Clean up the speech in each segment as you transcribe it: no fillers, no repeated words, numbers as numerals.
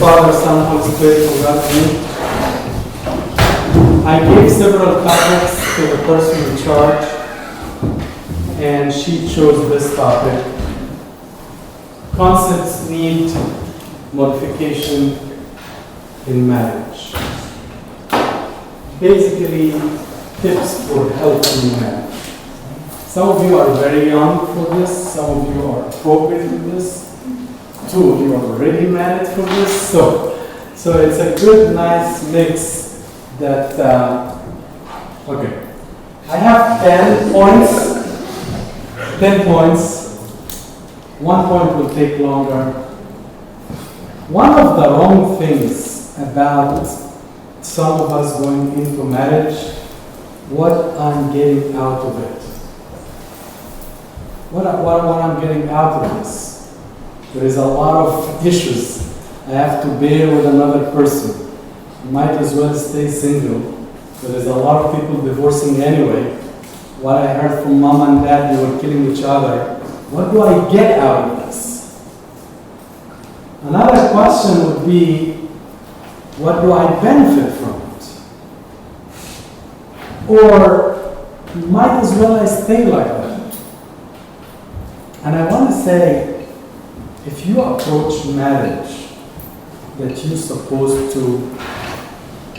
Father, Son, Holy Spirit, who got me. I gave several topics to the person in charge, and she chose this topic. Concepts need modification in marriage. Basically, tips for healthy marriage. Some of you are very young for this, some of you are appropriate for this, two of you are already married for this, so it's a good, nice mix that, okay. I have 10 points, 10 points. 1 point will take longer. One of the wrong things about some of us going into marriage, what I'm getting out of it. What I'm getting out of this. There is a lot of issues I have to bear with another person. You might as well stay single. There is a lot of people divorcing anyway. What I heard from mom and dad, they were killing each other. What do I get out of this? Another question would be, what do I benefit from it? Or might as well I stay like that? And I want to say, if you approach marriage that you're supposed to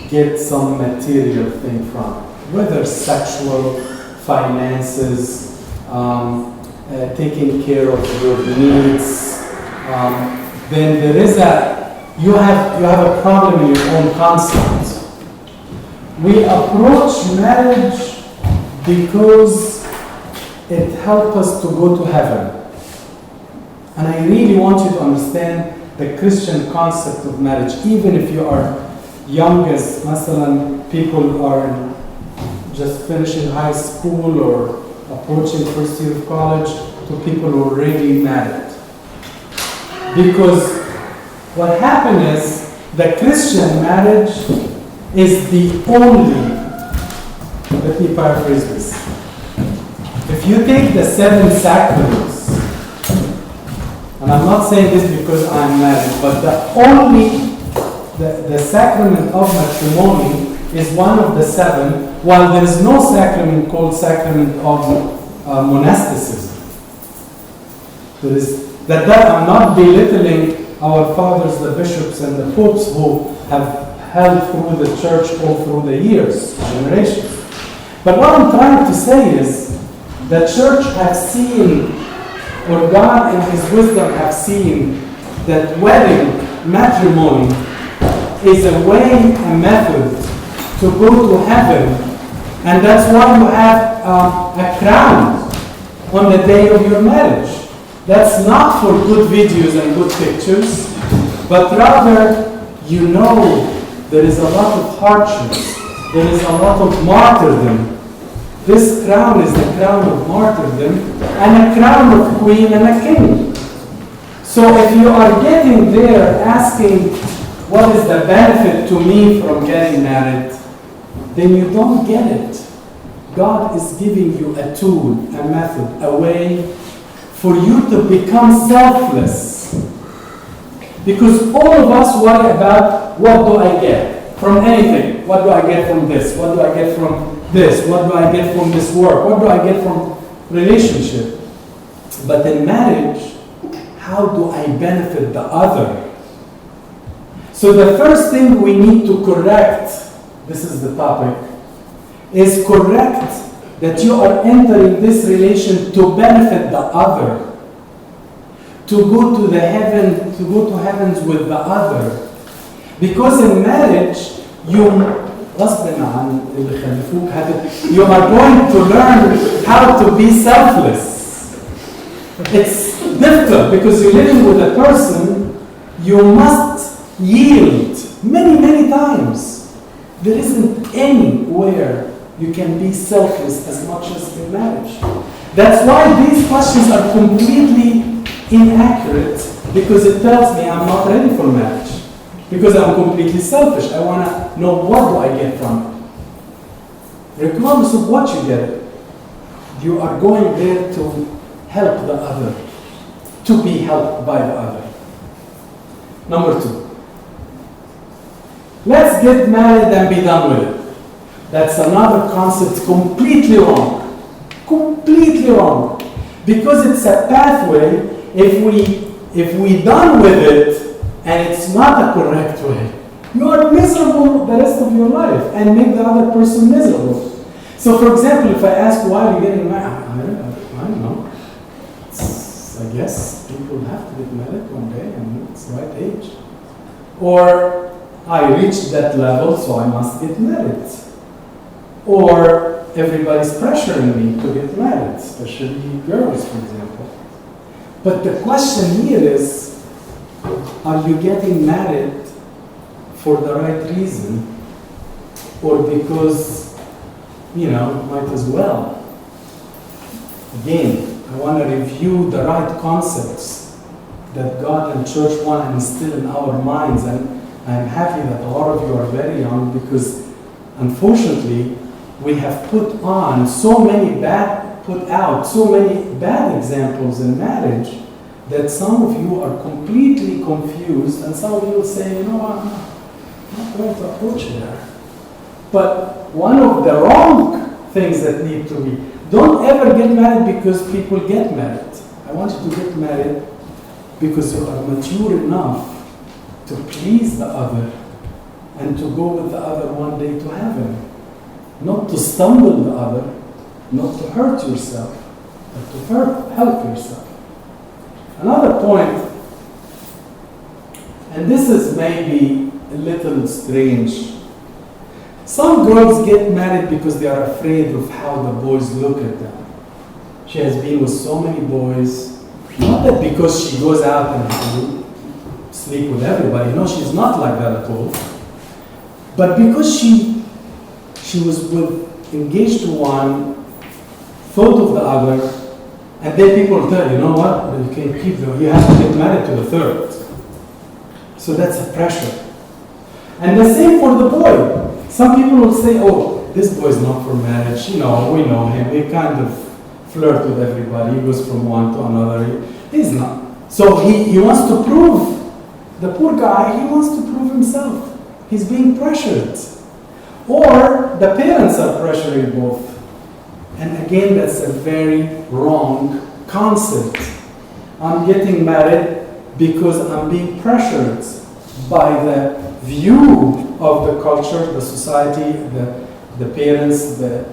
get some material thing from, whether sexual, finances, taking care of your needs, then there is you have a problem in your own concept. We approach marriage because it helps us to go to heaven. And I really want you to understand the Christian concept of marriage, even if you are young, as masalan, people are just finishing high school or approaching first year of college, to people who are already married. Because what happened is the Christian marriage is the only, let me paraphrase this. If you take the 7 sacraments, and I'm not saying this because I'm married, but the sacrament of matrimony is one of the 7, while there is no sacrament called sacrament of monasticism. I'm not belittling our fathers, the bishops and the popes who have held through the church all through the years, generations. But what I'm trying to say is, the church has seen, or God in His wisdom have seen, that wedding, matrimony, is a way, a method to go to heaven. And that's why you have a crown on the day of your marriage. That's not for good videos and good pictures, but rather, you know, there is a lot of hardships, there is a lot of martyrdom. This crown is the crown of martyrdom, and a crown of queen and a king. So if you are getting there asking, what is the benefit to me from getting married, then you don't get it. God is giving you a tool, a method, a way for you to become selfless. Because all of us worry about, what do I get from anything? What do I get from this? What do I get from this? What do I get from this work? What do I get from relationship? But in marriage, how do I benefit the other? So the first thing we need to correct, this is the topic, is correct that you are entering this relation to benefit the other, to go to heavens with the other. Because in marriage, you are going to learn how to be selfless. It's difficult because you're living with a person, you must yield many, many times. There isn't anywhere you can be selfless as much as in marriage. That's why these questions are completely inaccurate, because it tells me I'm not ready for marriage. Because I'm completely selfish. I want to know, what do I get from it? Regardless of what you get, you are going there to help the other, to be helped by the other. Number 2, let's get married and be done with it. That's another concept completely wrong. Completely wrong. Because it's a pathway, if we done with it and it's not a correct way, you are miserable the rest of your life and make the other person miserable. So for example, if I ask why are you getting married, I don't know. I guess people have to get married one day and it's the right age. Or I reached that level, so I must get married. Or everybody's pressuring me to get married, especially girls, for example. But the question here is, are you getting married for the right reason? Or because, might as well? Again, I want to review the right concepts that God and church want to instill in our minds. And I'm happy that a lot of you are very young because, unfortunately, we have put so many bad examples in marriage that some of you are completely confused, and some of you will say, I'm not going to approach it there. But one of the wrong things that need to be, don't ever get married because people get married. I want you to get married because you are mature enough to please the other and to go with the other one day to heaven. Not to stumble the other, not to hurt yourself, but to help yourself. Another point, and this is maybe a little strange. Some girls get married because they are afraid of how the boys look at them. She has been with so many boys, not that because she goes out and sleep with everybody. No, she's not like that at all. But because she was engaged to one, thought of the other, and then people will tell you, what? You can't keep them. You have to get married to the third. So that's a pressure. And the same for the boy. Some people will say, this boy is not for marriage. We know him. He kind of flirt with everybody. He goes from one to another. He's not. So he wants to prove, the poor guy, he wants to prove himself. He's being pressured. Or the parents are pressuring both. And again, that's a very wrong concept. I'm getting married because I'm being pressured by the view of the culture, the society, the parents, the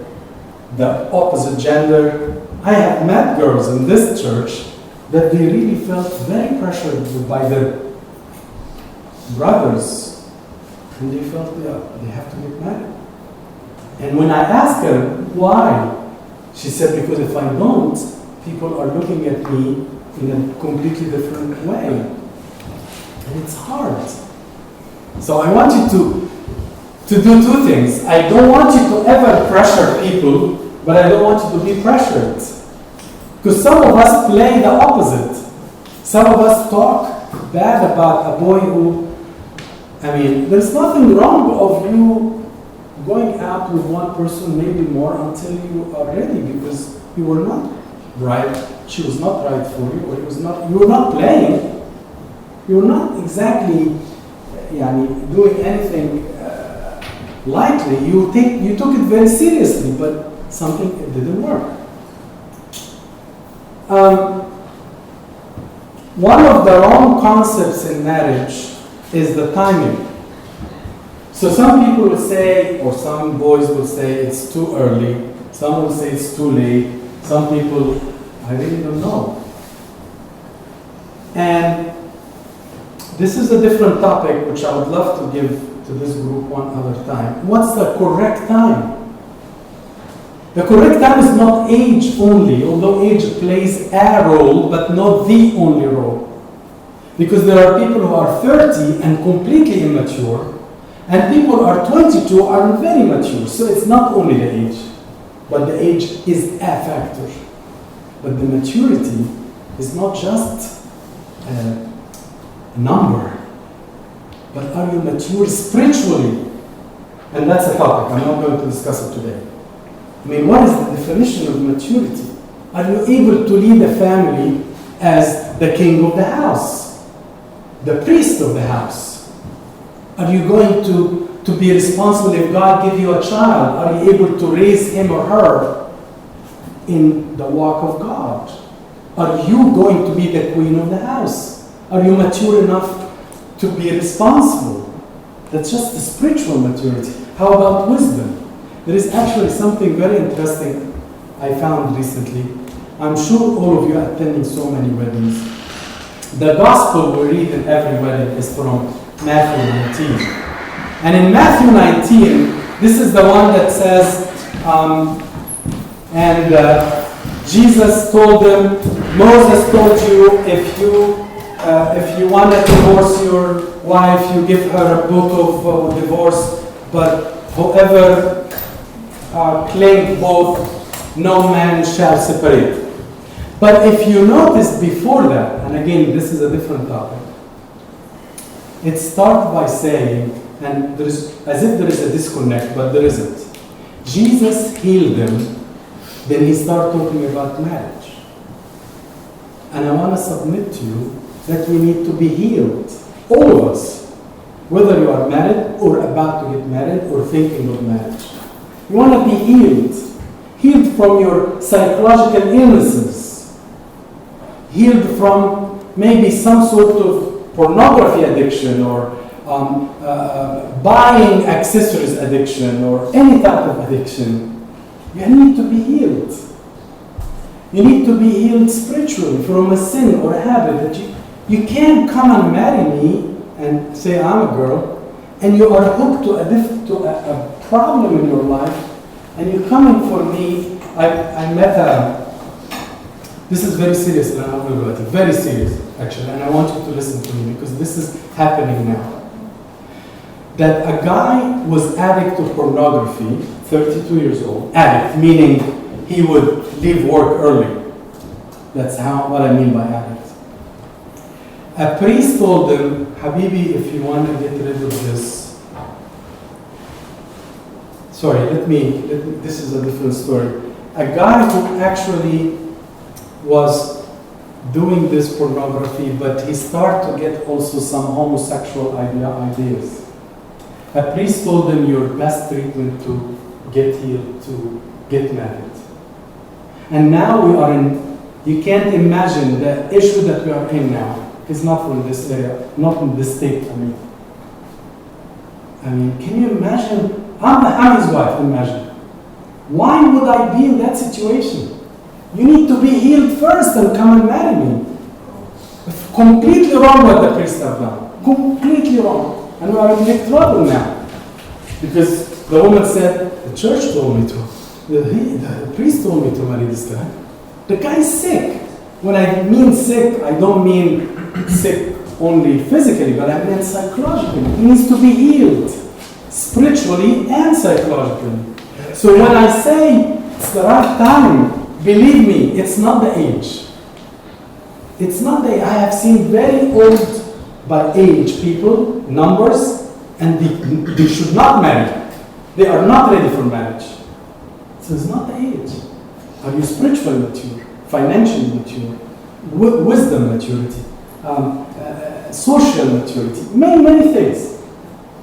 opposite gender. I have met girls in this church that they really felt very pressured by their brothers, and they felt they have to get married. And when I asked her why, she said, because if I don't, people are looking at me in a completely different way. And it's hard. So I want you to do two things. I don't want you to ever pressure people, but I don't want you to be pressured. Because some of us play the opposite. Some of us talk bad about a boy who, there's nothing wrong of you going out with one person, maybe more, until you are ready, because you were not right, she was not right for you, or you were not playing, you were not exactly doing anything lightly. You took it very seriously, but it didn't work. One of the wrong concepts in marriage is the timing. So some people will say, or some boys will say, it's too early. Some will say it's too late. Some people, I really don't know. And this is a different topic, which I would love to give to this group one other time. What's the correct time? The correct time is not age only, although age plays a role, but not the only role. Because there are people who are 30 and completely immature, and people who are 22 are very mature. So it's not only the age, but the age is a factor. But the maturity is not just a number, but are you mature spiritually? And that's a topic. I'm not going to discuss it today. What is the definition of maturity? Are you able to lead a family as the king of the house, the priest of the house? Are you going to be responsible if God give you a child? Are you able to raise him or her in the walk of God? Are you going to be the queen of the house? Are you mature enough to be responsible? That's just the spiritual maturity. How about wisdom? There is actually something very interesting I found recently. I'm sure all of you are attending so many weddings. The gospel we read in every wedding is from Matthew 19. And in Matthew 19, this is the one that says, Jesus told them, Moses told you if you want to divorce your wife, you give her a book of divorce, but whoever claimed both, no man shall separate. But if you notice before that, and again, this is a different topic, it starts by saying, and there is, as if there is a disconnect, but there isn't. Jesus healed them, then he started talking about marriage. And I want to submit to you that we need to be healed, all of us, whether you are married or about to get married or thinking of marriage. You want to be healed from your psychological illnesses, healed from maybe some sort of pornography addiction or buying accessories addiction or any type of addiction. You need to be healed. You need to be healed spiritually from a sin or a habit that you can't come and marry me and say I'm a girl, and you are hooked to a problem in your life, and you're coming for me. I met this is very serious, and I'm going to go at it. Very serious, actually, and I want you to listen to me because this is happening now. That a guy was addict to pornography, 32 years old. Addict, meaning he would leave work early. That's what I mean by addict. A priest told him, Habibi, if you want to get rid of this, this is a different story. A guy who actually was doing this pornography, but he started to get also some homosexual ideas. A priest told him your best treatment to get healed, to get married. And now we are in, you can't imagine the issue that we are in now. It's not from this area, not in this state, I mean, can you imagine? I'm his wife, imagine. Why would I be in that situation? You need to be healed first and come and marry me. Completely wrong what the priests have done. Completely wrong. And we are in big trouble now. Because the woman said, the church told me to. The priest told me to marry this guy. The guy is sick. When I mean sick, I don't mean sick only physically, but I mean psychologically. He needs to be healed. Spiritually and psychologically. So when I say it's the right time, believe me, it's not the age. It's not the age. I have seen very old by age people, numbers, and they should not marry. They are not ready for marriage. So it's not the age. Are you spiritually mature, financially mature, wisdom maturity, social maturity, many things.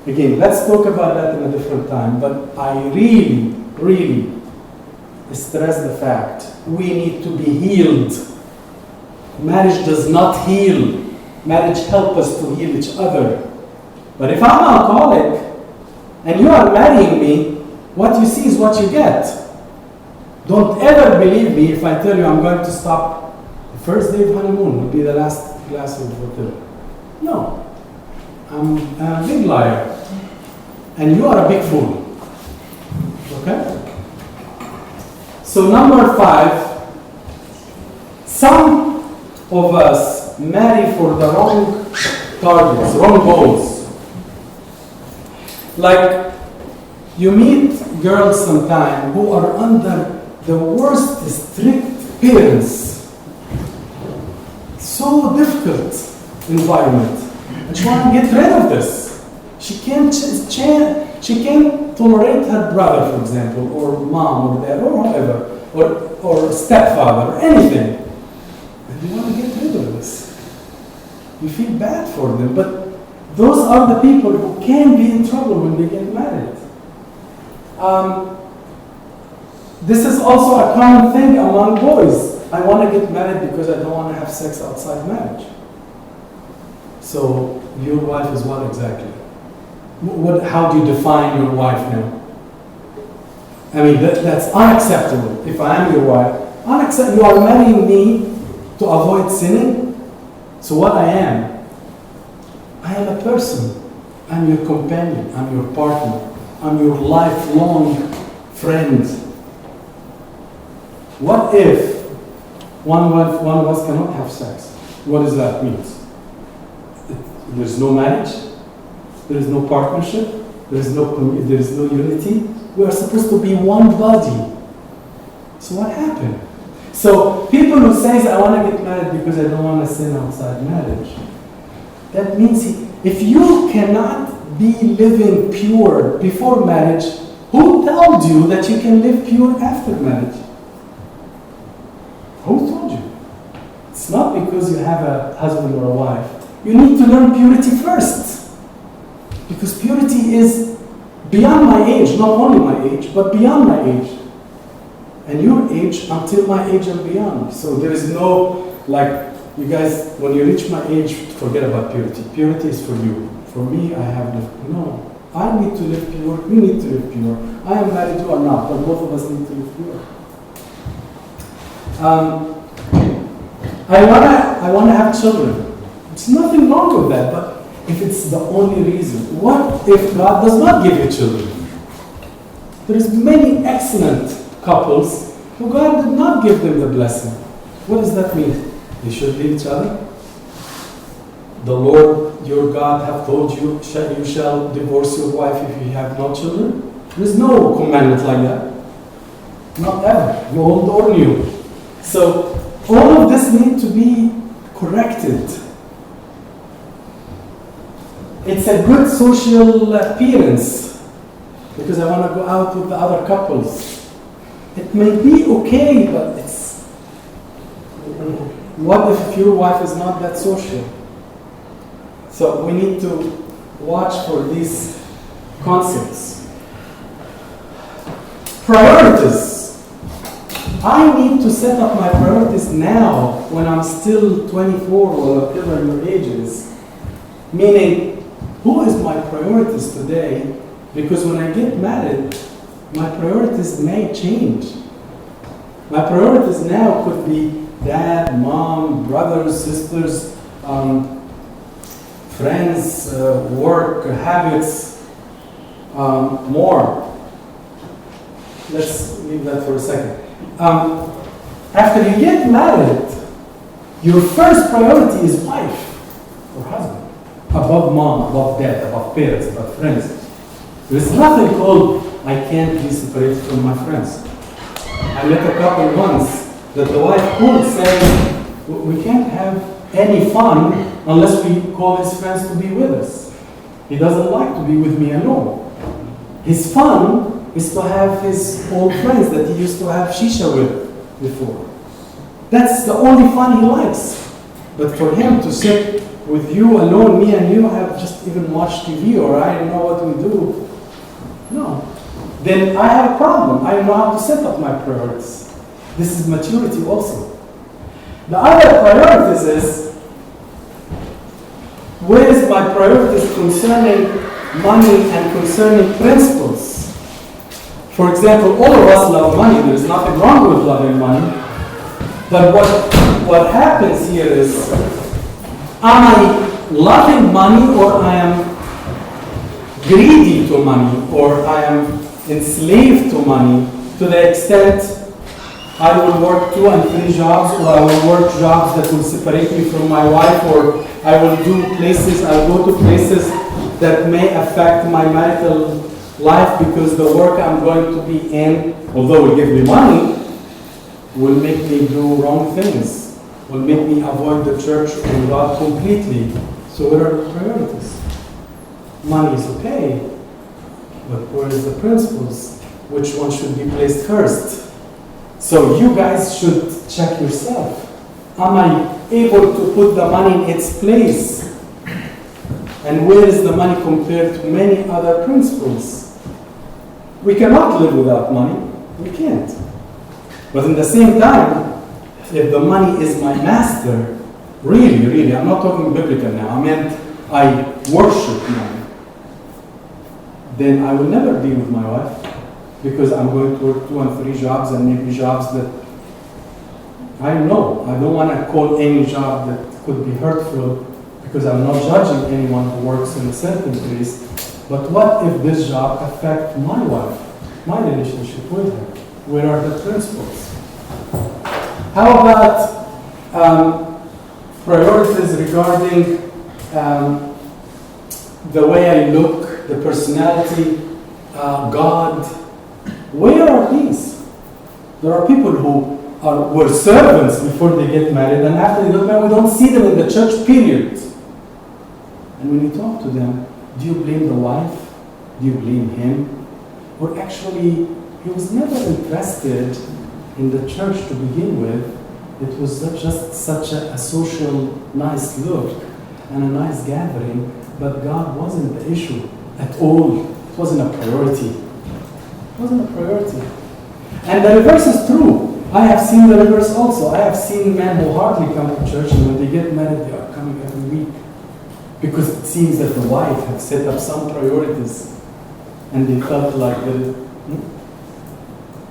Again, let's talk about that in a different time, but I really stress the fact we need to be healed. Marriage does not heal. Marriage helps us to heal each other. But if I'm an alcoholic and you are marrying me, what you see is what you get. Don't ever believe me if I tell you I'm going to stop. The first day of honeymoon will be the last glass of whatever. No. I'm a big liar. And you are a big fool. Okay? So number 5, some of us marry for the wrong targets, wrong goals. Like, you meet girls sometimes who are under the worst strict parents. So difficult environment. And she wants to get rid of this. She can't tolerate her brother, for example, or mom, or dad, or whoever, or stepfather, or anything. And you want to get rid of this. You feel bad for them, but those are the people who can be in trouble when they get married. This is also a common thing among boys. I want to get married because I don't want to have sex outside marriage. So your wife is what exactly? How do you define your wife now? I mean, that's unacceptable. If I am your wife, you are marrying me to avoid sinning. So what I am a person. I'm your companion. I'm your partner. I'm your lifelong friend. What if one of us cannot have sex? What does that mean? There's no marriage. There is no partnership. There is no unity. We are supposed to be one body. So what happened? So people who say, I want to get married because I don't want to sin outside marriage. That means if you cannot be living pure before marriage, who told you that you can live pure after marriage? Who told you? It's not because you have a husband or a wife. You need to learn purity first. Because purity is beyond my age, not only my age, but beyond my age. And your age until my age and beyond. So there is no, like, you guys, when you reach my age, forget about purity. Purity is for you. For me, I have lived. No. I need to live pure. You need to live pure. I am married, you are not, but both of us need to live pure. I want to have children. There's nothing wrong with that, but if it's the only reason, what if God does not give you children? There's many excellent couples who God did not give them the blessing. What does that mean? They should leave each other? The Lord your God have told you, you shall divorce your wife if you have no children? There's no commandment like that. Not ever, old or new. So all of this needs to be corrected. It's a good social appearance because I want to go out with the other couples. It may be okay, but it's... What if your wife is not that social? So we need to watch for these concepts. Priorities. I need to set up my priorities now when I'm still 24 or whatever your age is. Meaning, who is my priorities today? Because when I get married, my priorities may change. My priorities now could be dad, mom, brothers, sisters, friends, work, habits, more. Let's leave that for a second. After you get married, your first priority is wife or husband, above mom, above dad, above parents, above friends. There is nothing called, I can't be separated from my friends. I met a couple once that the wife called saying, we can't have any fun unless we call his friends to be with us. He doesn't like to be with me alone. His fun is to have his old friends that he used to have shisha with before. That's the only fun he likes. But for him to sit with you alone, me and you have just even watched TV or I don't know what we do. No. Then I have a problem. I don't know how to set up my priorities. This is maturity also. The other priorities is, where is my priorities concerning money and concerning principles? For example, all of us love money. There is nothing wrong with loving money. But what happens here is, am I loving money or I am greedy to money or I am enslaved to money to the extent I will work 2 and 3 jobs, or I will work jobs that will separate me from my wife, or I will go to places that may affect my marital life because the work I'm going to be in, although it will give me money, will make me do wrong things, will make me avoid the church and God completely. So what are the priorities? Money is okay, but where is the principles? Which one should be placed first? So you guys should check yourself. Am I able to put the money in its place? And where is the money compared to many other principles? We cannot live without money. We can't. But in the same time, if the money is my master, really, I'm not talking biblical now, I meant I worship money, then I will never be with my wife, because I'm going to work 2 and 3 jobs, and maybe jobs that I know. I don't want to call any job that could be hurtful, because I'm not judging anyone who works in a certain place. But what if this job affects my wife, my relationship with her? Where are the principles? How about priorities regarding the way I look, the personality, God? Where are these? There are people who were servants before they get married, and after they get married, we don't see them in the church, period. And when you talk to them, do you blame the wife? Do you blame him? Or actually, he was never interested in the church to begin with. It was just such a social nice look and a nice gathering, but God wasn't the issue at all. It wasn't a priority. It wasn't a priority. And the reverse is true. I have seen the reverse also. I have seen men who hardly come to church, and when they get married, they are coming every week. Because it seems that the wife has set up some priorities, and they felt like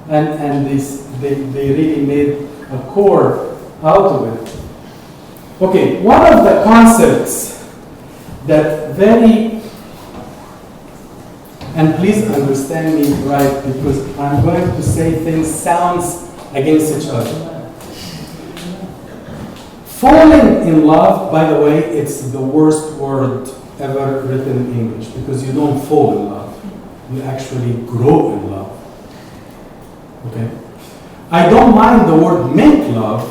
and they really made a core out of it. Okay, one of the concepts that and please understand me right, because I'm going to say things sounds against each other. Falling in love, by the way, it's the worst word ever written in English, because you don't fall in love. You actually grow in love. Okay? I don't mind the word make love,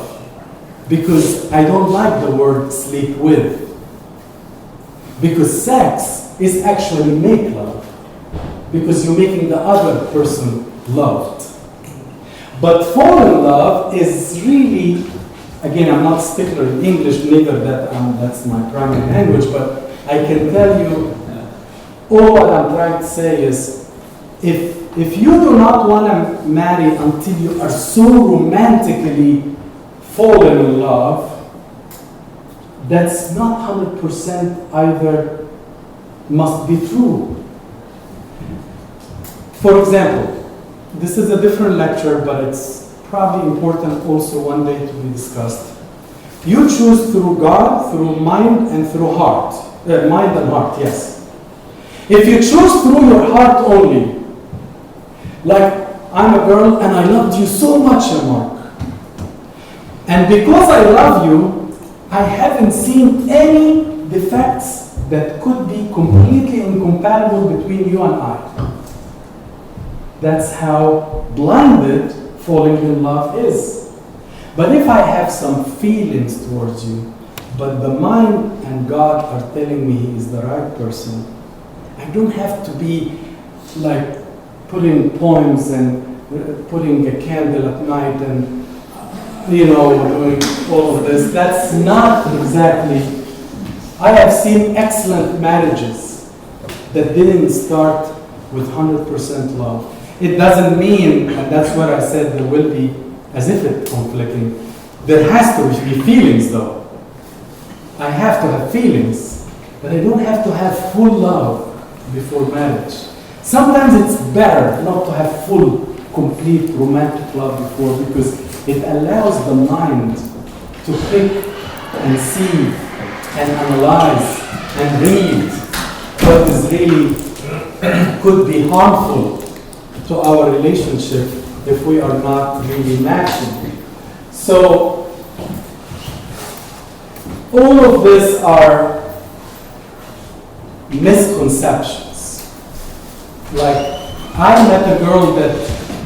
because I don't like the word sleep with. Because sex is actually make love, because you're making the other person loved. But fall in love is really, again, I'm not stickler in English, neither that's my primary language, but I can tell you, all what I'm trying to say is, if you do not want to marry until you are so romantically fallen in love, that's not 100% either must be true. For example, this is a different lecture, but it's probably important also one day to be discussed. You choose through God, through mind, and through heart. Mind and heart, yes. If you choose through your heart only, like I'm a girl and I loved you so much, Mark, and because I love you, I haven't seen any defects that could be completely incompatible between you and I. That's how blinded falling in love is. But if I have some feelings towards you, but the mind and God are telling me he is the right person, I don't have to be like putting poems and putting a candle at night and, doing all of this. That's not exactly. I have seen excellent marriages that didn't start with 100% love. It doesn't mean, and that's what I said, there will be, as if it's conflicting, there has to be feelings though. I have to have feelings, but I don't have to have full love before marriage. Sometimes it's better not to have full, complete romantic love before, because it allows the mind to pick and see and analyze and read what is really could be harmful to our relationship if we are not really matching. So all of this are misconceptions. Like, I met a girl that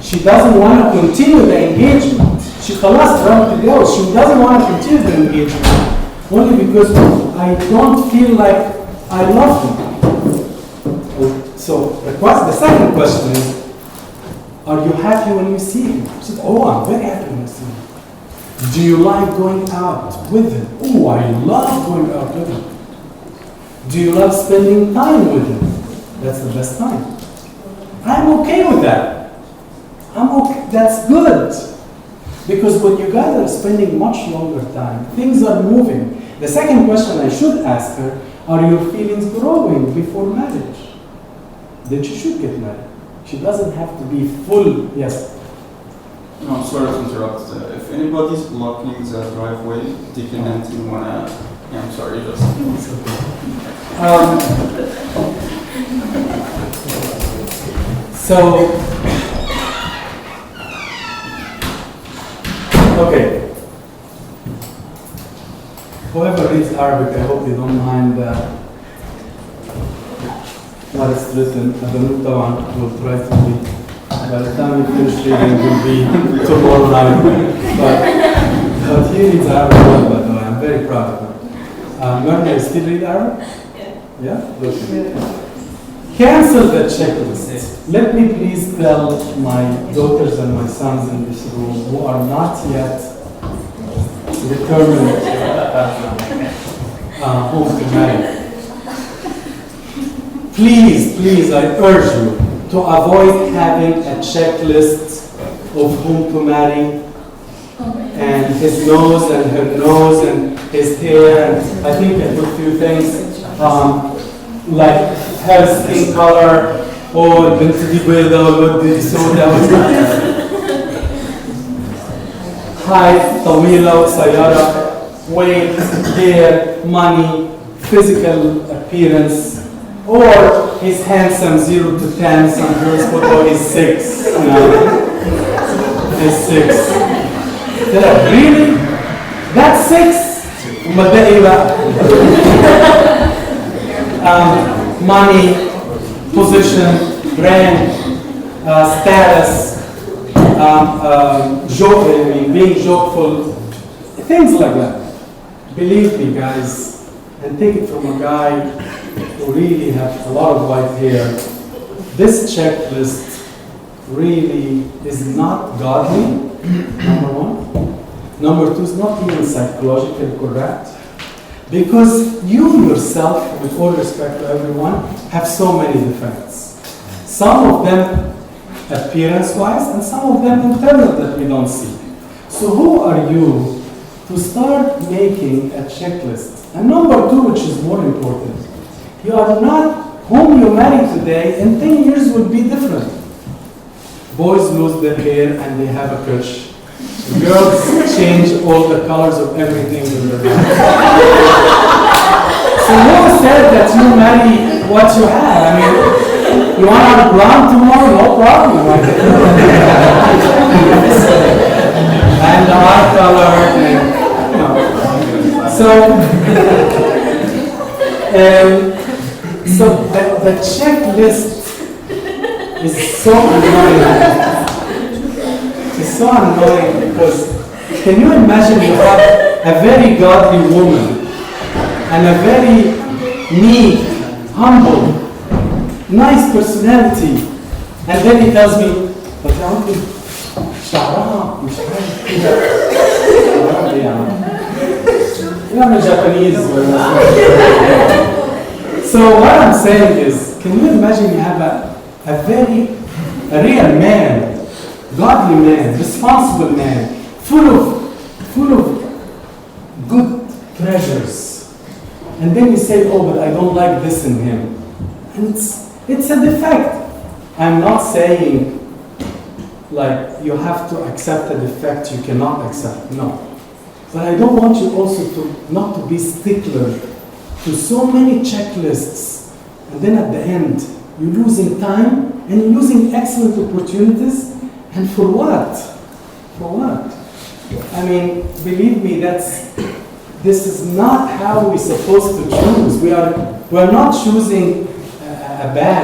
she doesn't want to continue the engagement. She doesn't want to continue the engagement only because I don't feel like I love him. So the second question is, are you happy when you see him? She said, oh, I'm very happy when I see him. Do you like going out with him? Oh, I love going out with him. Do you love spending time with him? That's the best time. I'm okay with that. I'm okay. That's good. Because when you guys are spending much longer time, things are moving. The second question I should ask her, are your feelings growing before marriage? Then she should get married. She doesn't have to be full, yes. No, I'm sorry to interrupt. If anybody's blocking the driveway, they can enter wanna. Yeah, I'm sorry, just. Okay. Whoever reads Arabic, I hope you don't mind what is written. Adanut Tawan will try to be. By the time we finish reading, will be tomorrow night. But he reads Arabic well, by the way. I'm very proud of him. Myrna, you still read Arabic? Yeah? Good. Cancel the checklist. Let me please tell my daughters and my sons in this room who are not yet determined whom to marry. Please, I urge you to avoid having a checklist of whom to marry and his nose and her nose and his hair. And I think I put a few things like her skin color or البنت دي بيضة والواد دي سوداء height طويلة وقصيرة weight, hair, money, physical appearance, or he's handsome 0 to 10, some girls put oh he's 6. He's 6. Really? That's 6? Money, position, rank, status, being jokeful, things like that. Believe me, guys, and take it from a guy who really has a lot of white hair. This checklist really is not godly, number one. Number two, is not even psychologically correct. Because you yourself, with all respect to everyone, have so many defects. Some of them appearance-wise, and some of them internal that we don't see. So who are you to start making a checklist? And number two, which is more important, you are not whom you marry today, in 10 years will be different. Boys lose their hair and they have a crush. Girls change all the colors of everything in their life. So who said that you marry what you have? I mean, you want to have blonde tomorrow? No problem. And the eye color, and, you know. So the checklist is so annoying. It's so annoying because can you imagine you have a very godly woman and a very neat, humble, nice personality, and then he tells me, but I'm Japanese. So what I'm saying is, can you imagine you have a real man, godly man, responsible man, full of good treasures. And then you say, oh, but I don't like this in him. And it's a defect. I'm not saying like you have to accept a defect you cannot accept, no. But I don't want you also not to be stickler to so many checklists. And then at the end, you're losing time and you're losing excellent opportunities. And for what? For what? I mean, believe me, this is not how we're supposed to choose. We're not choosing a bag.